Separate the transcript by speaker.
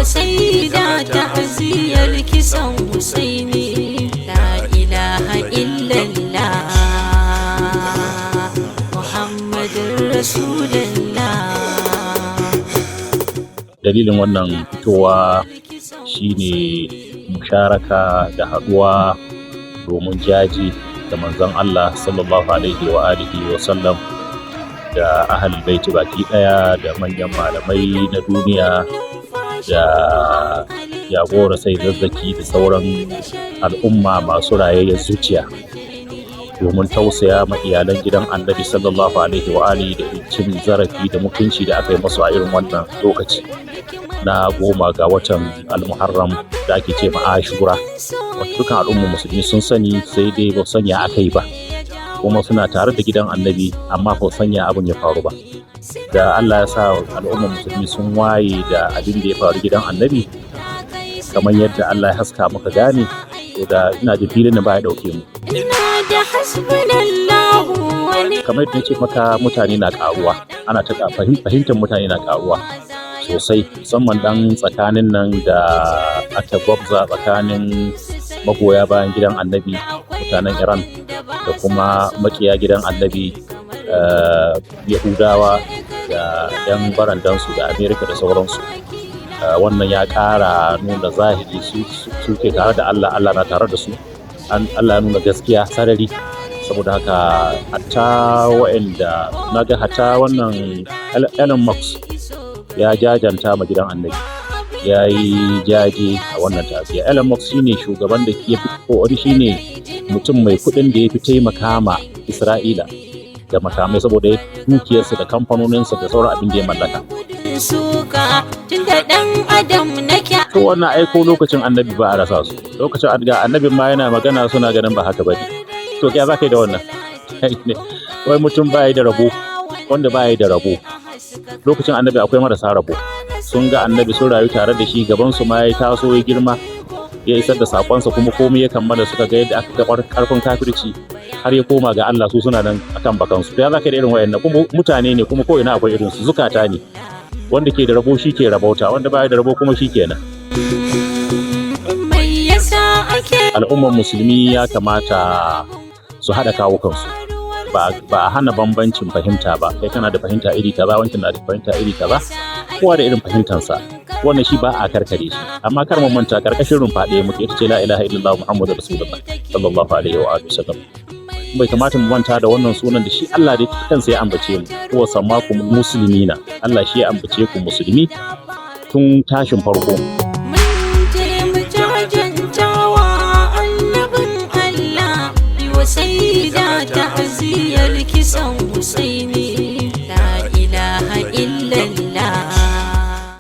Speaker 1: Sayyida ta'ziyar kisan Husaini, la ilaha illallah Muhammadur Rasulullah.
Speaker 2: Dalilin wannan fitowa shine musharaka da haɗuwa domin jaji da manzon Allah sallallahu alaihi wa sallam da ahlul baiti baki ɗaya da manyan malamai na duniya da jagora sai zazzaki da sauran al'umma masu rayayyar zuciya domin tausaya ma iyalan gidan annabi sallallahu alaihi wa da cin zarafi da mutunci da aka yi masu a irin wannan lokaci na 10 ga watan al-muharram da ake ce ma ashura. Wata dukkan al'umma musulmi sun sani, sai dai ba sanya aka yi ba, kuma suna tare da gidan annabi amma ba sanya abin ya faru ba. Da Allah ya sa al'ummar musulmi sun waye da abin da ya faru gidan annabi kamar yadda Allah ya haska muka gane, to da ina da filin da ba ya dauke mu. Kamar yadda ce maka, mutane na karuwa, ana ta fahimtar mutane na karuwa sosai, musamman dan tsakanin nan da aka gwabza tsakanin magoya bayan gidan annabi mutanen Iran da kuma makiya gidan annabi Yahudawa da 'yan barandansu da Amerika da sauransu. Wannan ya ƙara nuna zahiri su ke tare da Allah, Allah na tare da su, Allah ya nuna gaskiya sarari. Saboda haka hatta wannan Elon Musk ya jajanta ma gidan annabi, ya yi jaje a wannan tafiya. Elon Musk shine shugaban da shine mutum mai kuɗin da ya fi taimaka ma Isra'ila da makamai saboda dukiyarsa da kamfanoninsa da sauran abin da ya mallaka. To wannan aiko lokacin annabi ba a rasa su. Lokacin annabin ma yana magana suna ganin ba haka bane. To ya za ka yi da wannan? Wai mutum ba da rabo, wanda ba da rabo. Lokacin annabi akwai marasa rabo. Sun ga annabi, sun rayu tare da shi, gabansu ma ya taso ya girma, ya isar da sakonsa, kuma komai ya kammala. Suka ga yadda aka ga karfin kafirci har ya koma ga Allah, su suna nan akan bakansu. To ya zaka da irin wayannan? Kuma mutane ne, kuma ko ina akwai irin su, zukata ne. Wanda ke da rabo shi ke rabauta, wanda baya da rabo kuma shi kenan. Al'ummar musulmi ya kamata su haɗa kawo kansu, ba a hana bambancin fahimta ba. Kai kana da fahimta iri kaza, wancan na da fahimta iri kaza, kowa da irin fahimtansa. Wannan shi ba a karkare shi, amma kar mu manta karkashin rumfa ɗaya muke, ita ce la ilaha illallah muhammadur rasulullah sallallahu alaihi wa sallam. Bai kamata mu manta da wannan sunan da shi Allah dai kansa ya ambace mu, huwa sammakum muslimina. Allah shi ya ambace ku musulmi tun tashin farko.
Speaker 1: Sayyida ta'ziyar kisan